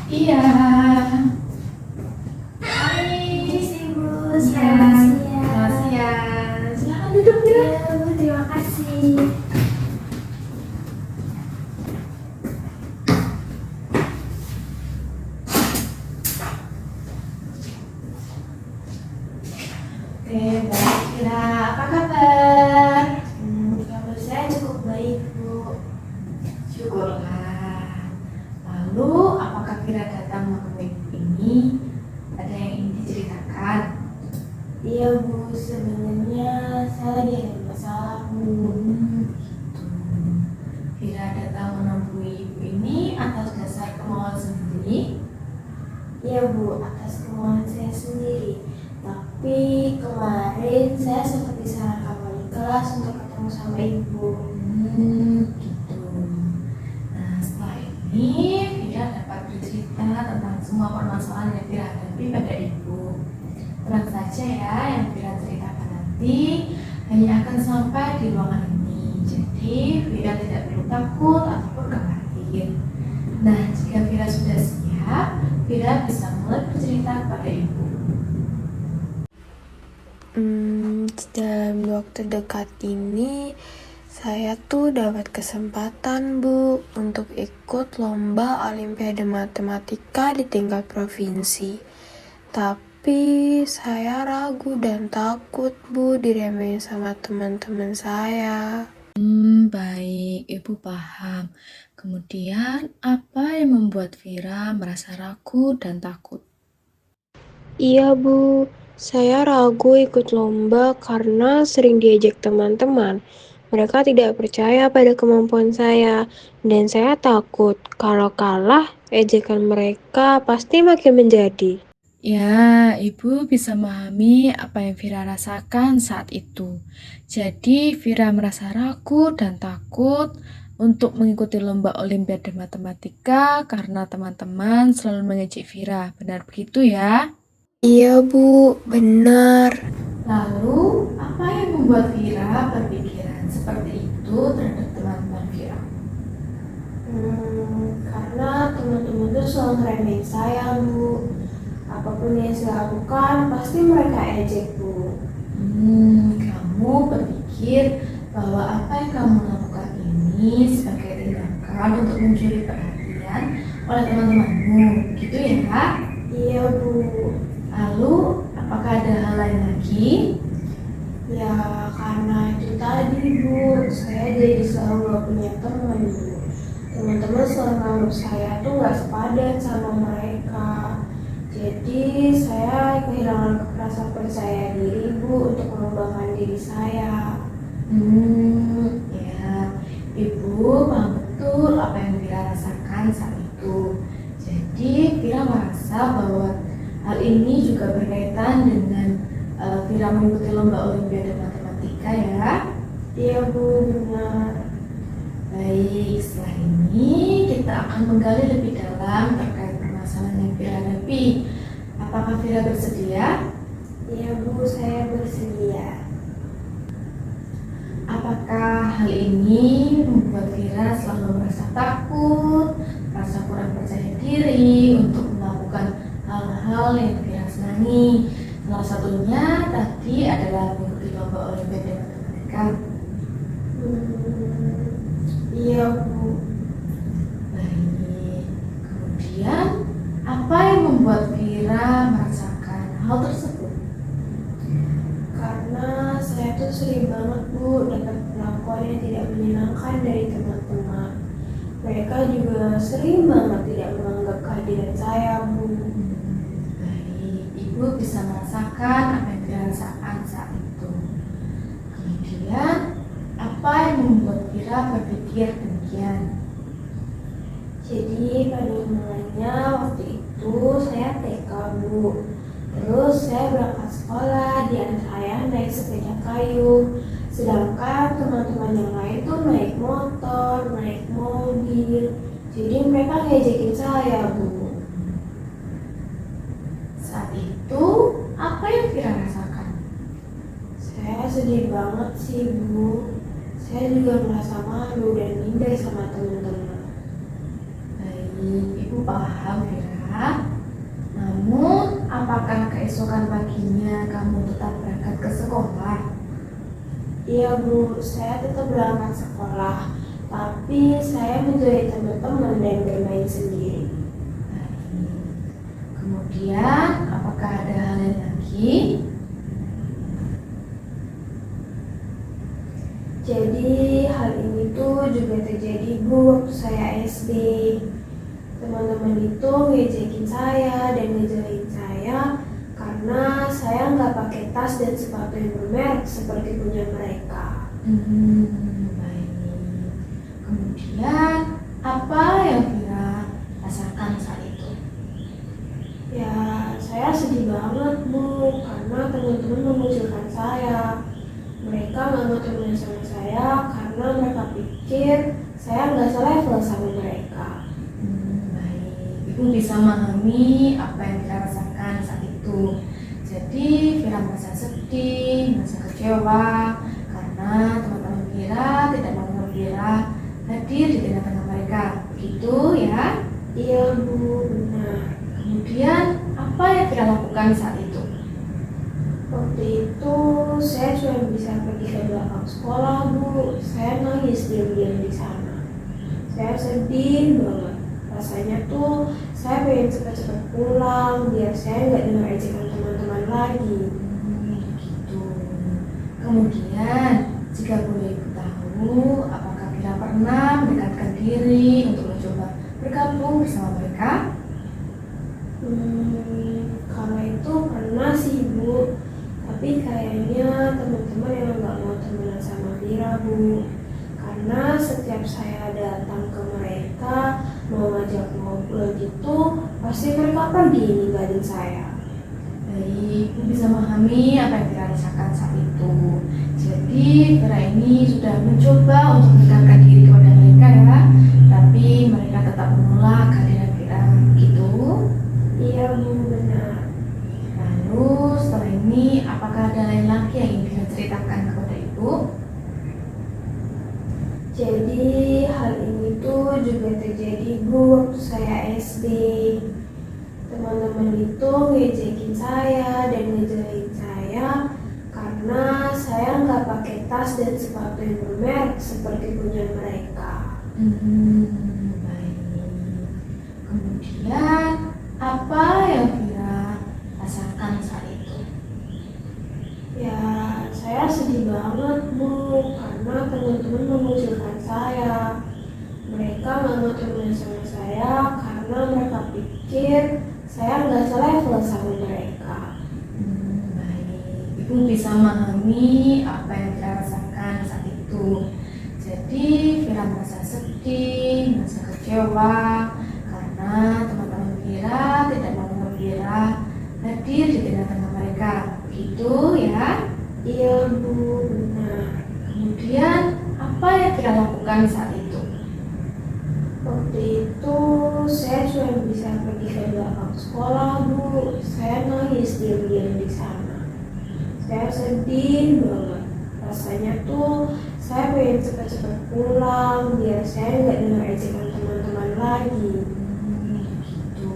Iya. Ini Hai. sih Bu, Iya. selamat siang. Selamat siang. Silakan duduk ya. Iya Bu, terima kasih. Oke, baik. Kira apa kabar? Kabar saya cukup baik Bu. Syukurlah. Lalu, apakah Kira datang menemui ibu ini? Ada yang ingin diceritakan? Iya Bu, sebenarnya saya lagi ada masalah Bu. Gitu. Kira datang menemui ibu ini atas dasar kemauan sendiri? Iya Bu, atas kemauan saya sendiri. Tapi kemarin saya sempat disarankan wali kelas untuk ketemu sama Ibu. Gitu. Nah, setelah ini Fira dapat bercerita tentang semua permasalahan yang Fira hadapi pada ibu. Tenang saja ya, yang Fira ceritakan nanti hanya akan sampai di ruangan ini. Jadi Fira tidak perlu takut ataupun khawatir. Nah, jika Fira sudah siap, Fira bisa mulai bercerita kepada ibu. Dalam waktu dekat ini saya tuh dapat kesempatan Bu untuk ikut lomba Olimpiade Matematika di tingkat provinsi. Tapi saya ragu dan takut Bu diremehin sama teman-teman saya. Baik, Ibu paham. Kemudian, apa yang membuat Vira merasa ragu dan takut? Iya Bu, saya ragu ikut lomba karena sering diajak teman-teman. Mereka tidak percaya pada kemampuan saya, dan saya takut kalau kalah, ejekan mereka pasti makin menjadi. Ya, Ibu bisa memahami apa yang Vira rasakan saat itu. Jadi, Vira merasa ragu dan takut untuk mengikuti lomba Olimpiade Matematika karena teman-teman selalu mengejek Vira. Benar begitu ya? Iya Bu, benar. Lalu, apa yang membuat Fira berpikiran seperti itu terhadap teman-teman Fira? Karena teman-teman tuh selalu ngeremehin saya Bu. Apapun yang saya lakukan pasti mereka ejek Bu. Kamu berpikir bahwa apa yang kamu lakukan ini sebagai tindakan untuk mencuri perhatian oleh teman-temanmu, gitu ya? Iya Bu. Lalu, apakah ada hal lain lagi? Ya karena itu tadi Bu, saya jadi selalu gak punya teman Bu. Teman-teman selalu nganggap saya tuh gak sepadan sama mereka. Jadi saya kehilangan rasa percaya diri Bu untuk mengembangkan diri saya. Ya, Ibu paham betul apa yang Fira rasakan saat itu. Jadi, Fira merasa bahwa hal ini juga berkaitan dengan Fira mengikuti lomba Olimpiade Matematika ya. Iya Bu, benar. Baik, setelah ini kita akan menggali lebih dalam terkait permasalahan yang Fira hadapi. Apakah Fira bersedia? Iya Bu, saya bersedia. Apakah hal ini membuat Fira selalu merasa takut, merasa kurang percaya diri untuk melakukan hal-hal yang Fira senangi? Salah satunya tadi adalah mengikuti lomba Olimpiade Matematika. Iya Bu. Baik. Kemudian, apa yang membuat Fira merasakan hal tersebut? Karena saya tuh sering banget Bu dapat perlakuan yang tidak menyenangkan dari teman-teman. Mereka juga sering banget tidak menganggap kehadiran saya Bu. Baik, Ibu bisa merasakan apa yang Fira rasakan saat itu. Kemudian, apa yang membuat Fira berpikir demikian? Jadi pada mulanya waktu itu saya TK Bu. Terus saya berangkat sekolah, diantar ayah naik sepeda kayu. Sedangkan teman-teman yang lain tuh naik motor, naik mobil. Jadi mereka ngejekin saya Bu. Saat itu, apa yang Fira rasakan? Saya sedih banget sih Bu. Saya juga merasa malu dan minder sama teman-teman. Baik, Ibu paham Fira. apakah keesokan paginya kamu tetap berangkat ke sekolah? Iya Bu, saya tetap berangkat sekolah, tapi saya menjadi teman-teman dan bermain sendiri. Baik. Kemudian, apakah ada hal lain lagi? Jadi hal ini tuh juga terjadi Bu waktu saya SD. Teman-teman itu ngejekin saya dan ngejelekin saya karena saya nggak pakai tas dan sepatu yang bermerek seperti punya mereka. Baik. Kemudian, apa yang Vira rasakan saat itu? Ya, saya sedih banget Bu, karena teman-teman mengucilkan saya. Mereka nggak mau temenan sama saya karena mereka pikir saya nggak selevel sama mereka. Baik. Ibu bisa memahami apa yang Vira rasakan saat itu. Jadi, Vira merasa sedih, merasa kecewa karena teman-teman Vira tidak mau Vira hadir di tengah-tengah mereka. Begitu ya? Iya Bu, benar. Kemudian, apa yang Vira lakukan saat itu? Waktu itu saya cuma bisa pergi ke belakang sekolah Bu. Saya nangis diam-diam di sana. Saya sedih banget. Rasanya tuh saya pengen cepat-cepat pulang biar saya nggak dengar ejekan teman-teman lagi. Gitu. Kemudian, jika boleh Ibu tahu, apakah Vira pernah mendekatkan diri untuk mencoba bergabung bersama mereka? Kalau itu pernah sih Bu. Tapi kayaknya teman-teman yang nggak mau temenan sama Vira Bu. Karena setiap saya datang ke mereka mau ngajak ngobrol gitu, pasti mereka pergi ninggalin saya. Baik, Ibu bisa memahami apa yang Vira rasakan saat itu. Jadi, Vira ini sudah mencoba untuk mendekatkan diri kepada mereka ya, tapi mereka tetap menolak kehadiran Vira. Gitu. Iya Bu, benar. Lalu setelah ini, apakah ada lain lagi yang ingin Vira ceritakan kepada Ibu? Jadi hal ini tuh juga terjadi Bu waktu saya SD. Teman-teman itu ngejekin saya dan ngejelekin saya karena saya nggak pakai tas dan sepatu yang bermerek seperti punya mereka. Baik. Kemudian, apa yang Vira rasakan saat itu? Ya, saya sedih banget Bu, karena teman-teman mengucilkan saya. Mereka nggak mau temenan sama saya karena mereka pikir saya nggak selevel sama mereka. Baik, Ibu bisa memahami apa yang Vira rasakan saat itu. Jadi, Vira merasa sedih, merasa kecewa karena teman-teman Vira tidak mau Vira hadir di tengah-tengah mereka. Begitu ya? Iya Bu, benar. Kemudian, apa yang Vira lakukan saat itu? Waktu itu saya cuma bisa pergi ke belakang sekolah Bu. Saya nangis diam-diam di sana. Saya sedih banget. Rasanya tuh saya pengen cepat-cepat pulang biar saya nggak dengar ejekan teman-teman lagi. Gitu.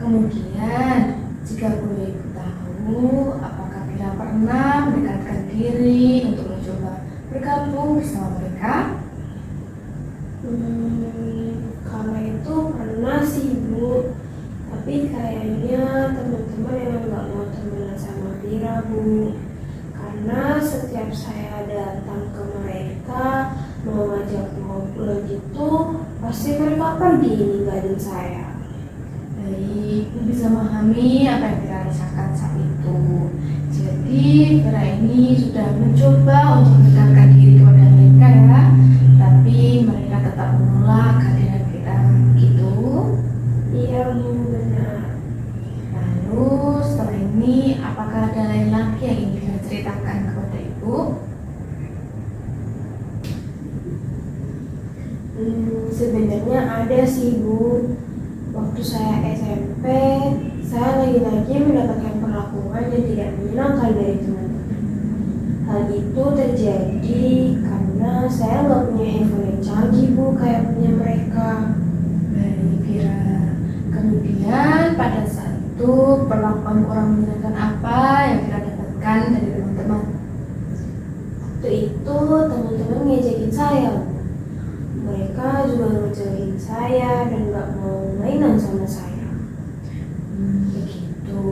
Kemudian, jika boleh Ibu tahu, apakah Vira pernah mendekatkan diri untuk mencoba bergabung bersama mereka? Karena itu pernah sih Bu, tapi kayaknya teman-teman yang nggak mau temenan sama Vira Bu. Karena setiap saya datang ke mereka mau ngajak ngobrol gitu, pasti mereka pergi ninggalin saya. Baik, Ibu bisa memahami apa yang Vira rasakan saat itu. Jadi, Vira ini sudah mencoba untuk mendekatkan diri kepada mereka ya, tapi mereka tetap menolak kehadiran Vira. Gitu. Iya Bu, benar. Lalu setelah ini, apakah ada lain lagi yang ingin Vira ceritakan kepada Ibu? Sebenarnya ada sih Bu. Waktu saya SMP, saya lagi-lagi mendapatkan perlakuan yang tidak menyenangkan dari teman-teman. Hal itu terjadi karena saya nggak punya handphone yang canggih Bu, kayak punya mereka. Baik, Vira. Kemudian pada saat itu itu perlakuan kurang menyenangkan apa yang Vira dapatkan dari teman-teman? Waktu itu teman-teman ngejekin saya. Mereka juga ngejauhin saya dan gak mau mainan sama saya. Begitu.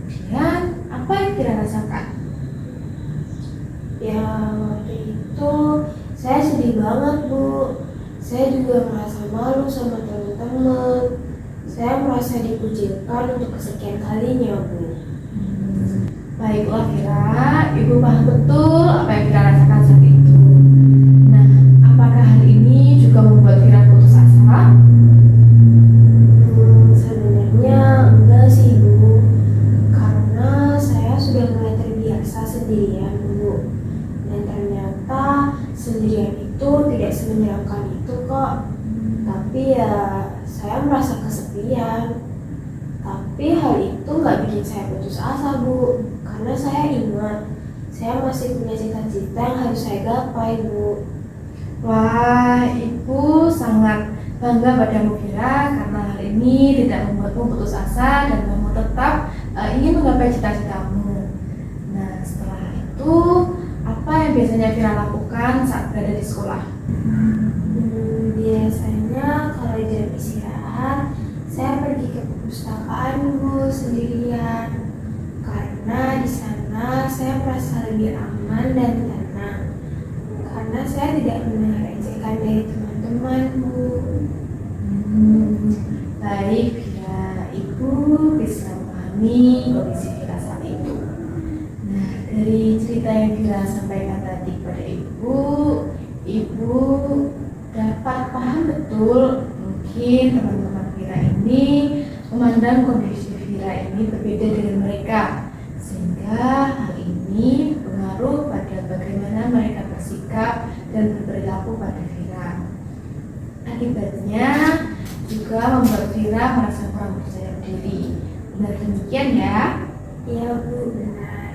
Kemudian apa yang Vira rasakan? Ya waktu itu saya sedih banget Bu. Saya juga merasa malu sama teman-teman. Saya merasa dikucilkan untuk kesekian kalinya Bu. Baiklah Vira, Ibu paham betul apa yang Vira rasakan saat itu. Nah, apakah hal ini juga membuat Vira putus asa? Sebenarnya enggak sih Bu. Karena saya sudah mulai terbiasa sendirian Bu. Dan ternyata sendirian itu tidak semenyeramkan itu kok. Tapi ya saya merasa kesepian. Tapi hal itu nggak bikin saya putus asa Bu. Karena saya ingat saya masih punya cita-cita yang harus saya gapai Bu. Wah, Ibu sangat bangga padamu Vira karena hal ini tidak membuatmu putus asa dan kamu tetap ingin menggapai cita-citamu. Nah, setelah itu apa yang biasanya Vira lakukan saat berada di sekolah? Biasanya kalau jam istirahat saya pergi ke perpustakaan Bu sendirian. Karena di sana saya merasa lebih aman dan tenang. Karena saya tidak mendengar ejekan dari teman-teman Bu. Baik Vira, Ibu bisa memahami kondisi Vira saat itu. Nah, dari cerita yang Vira sampaikan tadi kepada Ibu dapat paham betul mungkin teman-teman Vira ini memandang kondisi Vira ini berbeda dengan mereka, sehingga hal ini berpengaruh pada bagaimana mereka bersikap dan berperilaku pada Vira. Akibatnya juga membuat Vira merasa kurang percaya diri. Benar demikian ya? Iya Bu, benar.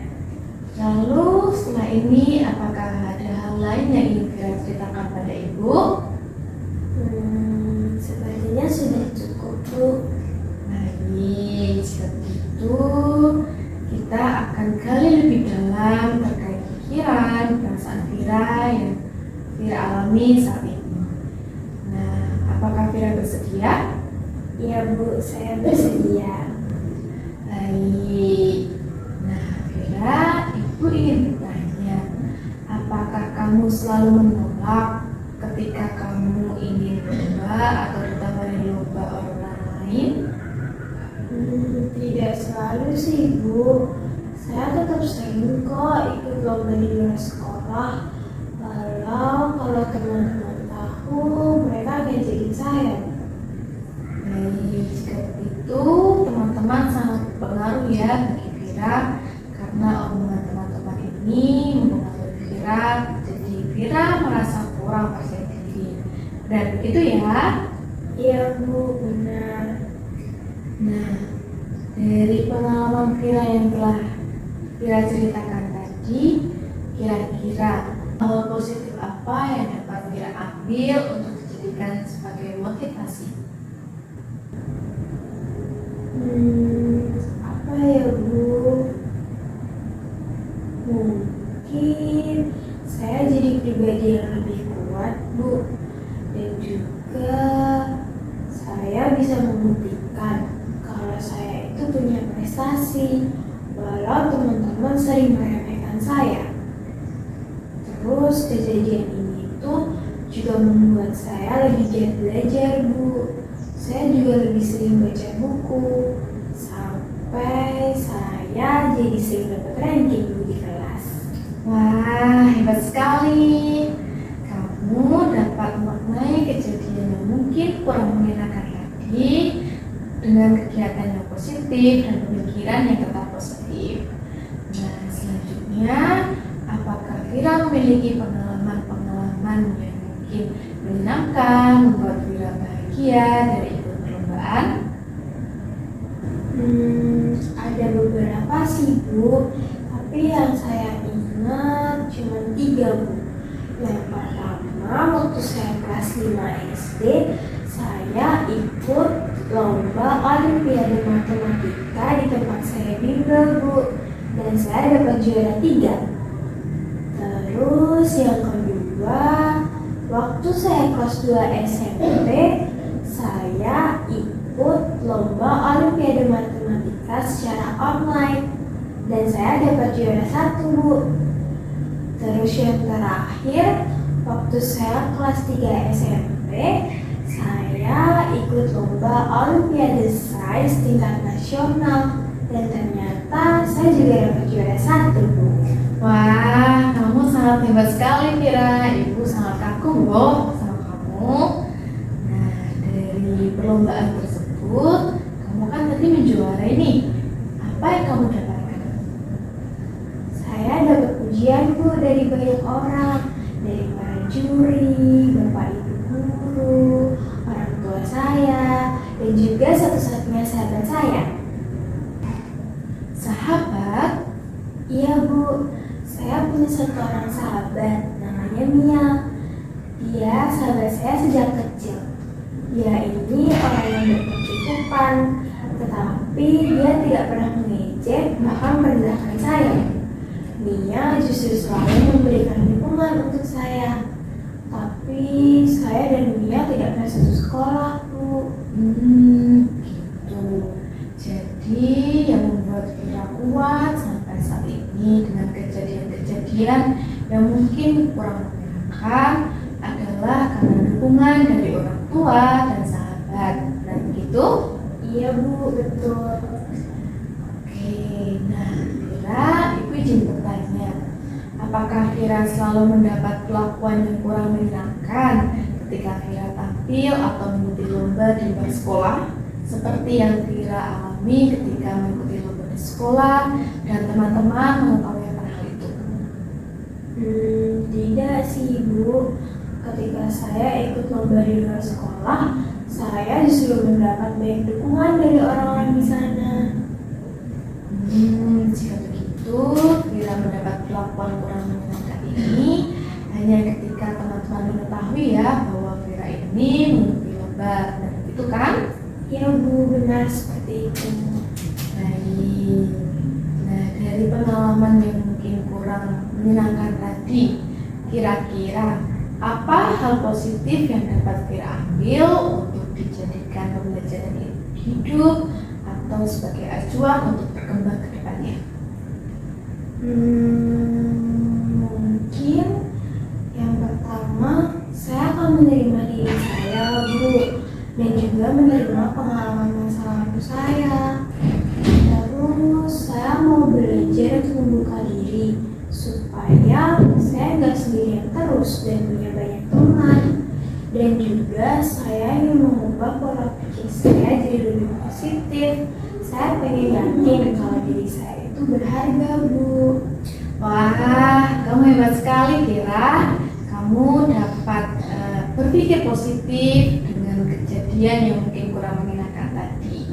Lalu setelah ini apakah ada hal lain yang ingin Vira ceritakan pada Ibu? Sepertinya sudah cukup Bu. Baik, jika begitu kita akan gali lebih dalam terkait pikiran, perasaan Vira yang Vira alami saat ini. Nah, apakah Vira bersedia? Iya Bu, saya bersedia. Baik. Nah, Vira, Ibu ingin bertanya, apakah kamu selalu menolak ketika kamu ingin lomba atau ditawari lomba orang lain? Tidak selalu sih Bu. Saya tetap sering kok ikut lomba di luar sekolah. Kalau teman-teman tahu, mereka ngajakin saya. Baik, jika begitu teman-teman sangat berpengaruh ya bagi Vira karena omongan teman-teman ini mempengaruhi Vira, jadi Vira merasa kurang percaya diri. Dan begitu ya. Iya Bu, benar. Nah, dari pengalaman Vira yang telah Vira ceritakan tadi, kira-kira hal positif apa yang dapat Vira ambil untuk dijadikan sebagai motivasi? Apa ya Bu? Mungkin saya jadi pribadi yang lebih kuat Bu. Dan juga saya bisa membuktikan kalau saya itu punya prestasi, walau teman-teman sering meremehkan saya. Terus kejadian ini tuh juga membuat saya lebih giat belajar Bu. Saya juga lebih sering baca buku, sampai saya jadi sering dapat ranking Bu di kelas. Wah, hebat sekali. Kamu dapat memaknai kejadian yang mungkin kurang mengenakan tadi dengan kegiatan yang positif dan pemikiran yang tetap positif. Nah, selanjutnya, apakah Vira memiliki pengalaman-pengalaman yang mungkin menyenangkan, membuat Vira bahagia dari ikut perlombaan? Ada beberapa sih Bu, tapi yang saya ingat cuma 3 Bu. Yang pertama, waktu saya kelas 5 SD, saya ikut lomba Olimpiade Matematika di tempat saya bimbel, Bu. Dan saya dapat juara 3. Terus yang kedua, waktu saya kelas 2 SMP, saya ikut lomba Olimpiade Matematika secara online. Dan saya dapat juara 1, Bu. Terus yang terakhir, waktu saya kelas 3 SMP, saya ikut lomba Olimpiade Sains tingkat nasional. Dan ternyata saya juga dapat juara 1, Bu. Wah, kamu sangat hebat sekali, Vira. Ibu sangat kagum loh sama kamu. Nah, dari perlombaan tersebut, kamu kan tadi menjuarai nih. Apa yang kamu dapatkan? Saya dapat pujian, Bu, dari banyak orang. Dari para juri, bapak ibu guru, orang tua saya, dan juga satu-satunya sahabat saya. Sahabat? Iya, Bu. Saya punya satu orang sahabat, namanya Mia. Dia sahabat saya sejak kecil. Dia ini orang yang berkecukupan, tetapi dia tidak pernah mengejek, bahkan merendahkan saya. Mia justru selalu memberikan dukungan untuk saya. Tapi saya dan Mia tidak pernah satu sekolah, Bu. Gitu. Jadi yang membuat Vira kuat sampai saat ini dengan kejadian-kejadian yang mungkin kurang menyenangkan adalah karena dukungan dari orang tua dan sahabat. Dan begitu? Iya, Bu, betul. Oke, nah Vira, Ibu izin bertanya, apakah Vira selalu mendapat perlakuan yang kurang menyenangkan ketika Vira tampil atau mengikuti lomba di luar sekolah, seperti yang Vira alami ketika mengikuti lomba di sekolah dan teman-teman mengetahui akan hal itu? Tidak sih, Bu. Ketika saya ikut lomba di luar sekolah, saya justru mendapat banyak dukungan dari orang-orang di sana. Jika begitu, Vira mendapat perlakuan kurang menyenangkan ini hanya ketika teman-teman mengetahui ya bahwa Vira ini mengikuti lomba, dan itu kan? Ya, Bu, benar seperti itu. Baik. Nah, dari pengalaman yang mungkin kurang menyenangkan tadi, kira-kira apa hal positif yang dapat Vira ambil untuk dijadikan pembelajaran hidup atau sebagai acuan untuk berkembang ke depannya? Mungkin yang pertama, saya akan menerima diri saya, Bu, dan juga menerima pengalaman masa lalu saya. Terus saya mau belajar untuk membuka diri supaya saya nggak sendirian terus dan punya banyak teman. Dan juga saya ingin mengubah pola pikir saya jadi lebih positif. Saya pengen yakin kalau diri saya itu berharga, Bu. Wah, kamu hebat sekali, Vira. Kamu dapat berpikir positif dengan kejadian yang mungkin kurang menyenangkan tadi.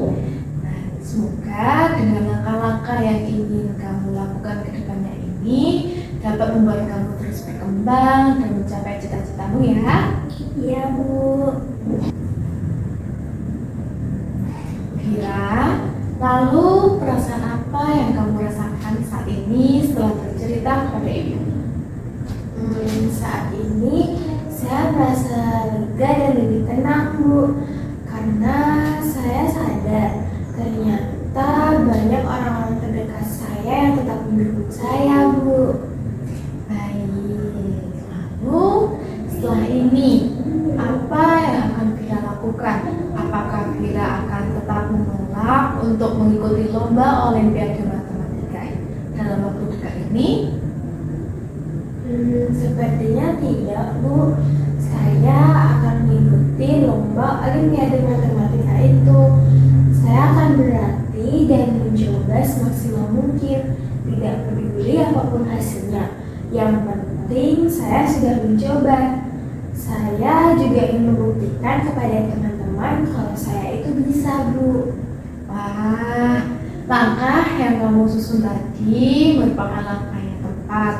Nah, semoga dengan langkah-langkah yang ingin kamu lakukan ke depannya ini dapat membuat kamu terus berkembang dan mencapai cita-citamu ya. Iya, Bu. Vira, lalu perasaan apa yang kamu rasakan saat ini setelah bercerita kepada ibu? Saat ini saya merasa lega dan lebih tenang, Bu, karena saya sadar ternyata banyak orang-orang terdekat saya yang tetap mendukung saya, Bu. Baik, lalu setelah ini apa yang akan Vira lakukan? Apakah Vira akan tetap menolak untuk mengikuti lomba Olimpiade Matematika dalam waktu dekat ini? Sepertinya tidak, Bu. Saya akan mengikuti lomba Olimpiade Matematika itu. Saya akan berlatih dan mencoba semaksimal mungkin, tidak peduli apapun hasilnya. Yang penting saya sudah mencoba. Saya juga ingin membuktikan kepada teman-teman kalau saya itu bisa, Bu. Wah, langkah yang kamu susun tadi merupakan langkah yang tepat.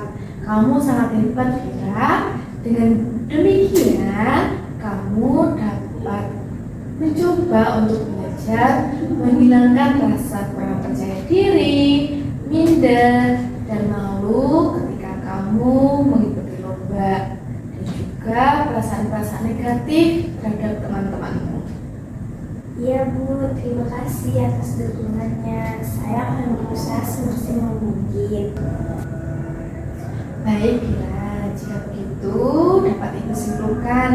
Kamu sangat hebat, Vira. Dengan demikian, kamu dapat mencoba untuk belajar belajar menghilangkan rasa kurang percaya diri, minder, dan malu ketika kamu mengikuti lomba, dan juga perasaan-perasaan negatif terhadap teman-temanmu. Iya Bu, terima kasih atas dukungannya. Saya akan berusaha semaksimal mungkin. Baik, Vira, jika begitu dapat Ibu simpulkan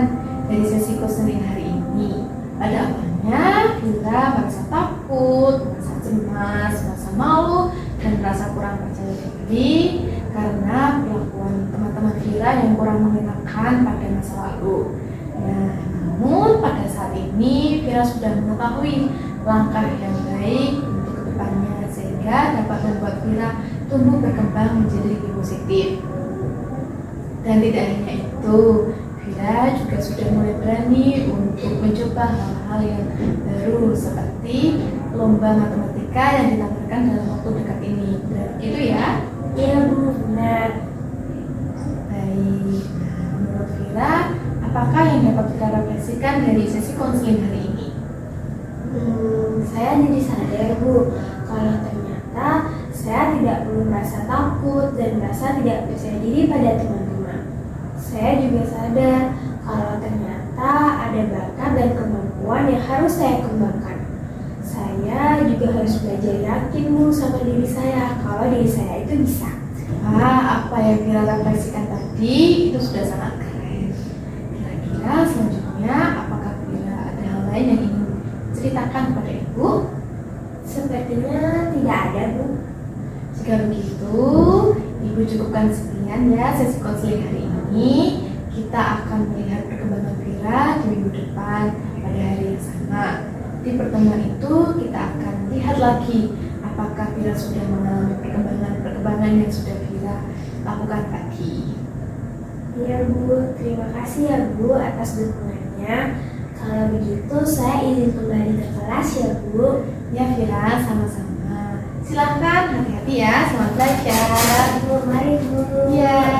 dari sesi konseling hari ini. Pada awalnya, Vira merasa takut, merasa cemas, merasa malu, dan merasa kurang percaya diri karena perlakuan teman-teman Vira yang kurang mengenakan pada masa lalu. Nah, namun pada saat ini Vira sudah mengetahui langkah yang baik untuk kedepannya sehingga dapat membuat Vira tumbuh berkembang menjadi lebih positif. Dan tidak hanya itu, Vira juga sudah mulai berani untuk mencoba hal-hal yang baru seperti lomba matematika yang ditampilkan dalam waktu dekat ini. Benar begitu ya? Iya Bu, benar. Baik, nah, menurut Vira, apakah yang dapat kita refleksikan dari sesi konseling hari ini? Saya jadi sadar Bu, kalau ternyata saya tidak perlu merasa takut dan merasa tidak percaya diri pada teman-teman. Saya juga sadar kalau ternyata ada bakat dan kemampuan yang harus saya kembangkan. Saya juga harus belajar yakin Bu sama diri saya kalau diri saya itu bisa. Apa yang Vira refleksikan tadi itu sudah sangat keren. Kira-kira selanjutnya apakah Vira ada hal lain yang ingin ceritakan kepada Ibu? Sepertinya tidak ada Bu. Jika begitu, Ibu cukupkan sekian ya sesi konseling hari ini. Kita akan melihat perkembangan Vira di minggu depan pada hari yang sama. Di pertemuan itu kita akan lihat lagi apakah Vira sudah mengalami perkembangan yang sudah Vira lakukan tadi. Iya Bu, terima kasih ya Bu atas dukungannya. Kalau begitu saya izin kembali ke kelas ya Bu. Ya Vira, sama-sama. Silahkan hati-hati ya, selamat belajar. Bu, mari Bu. Ya.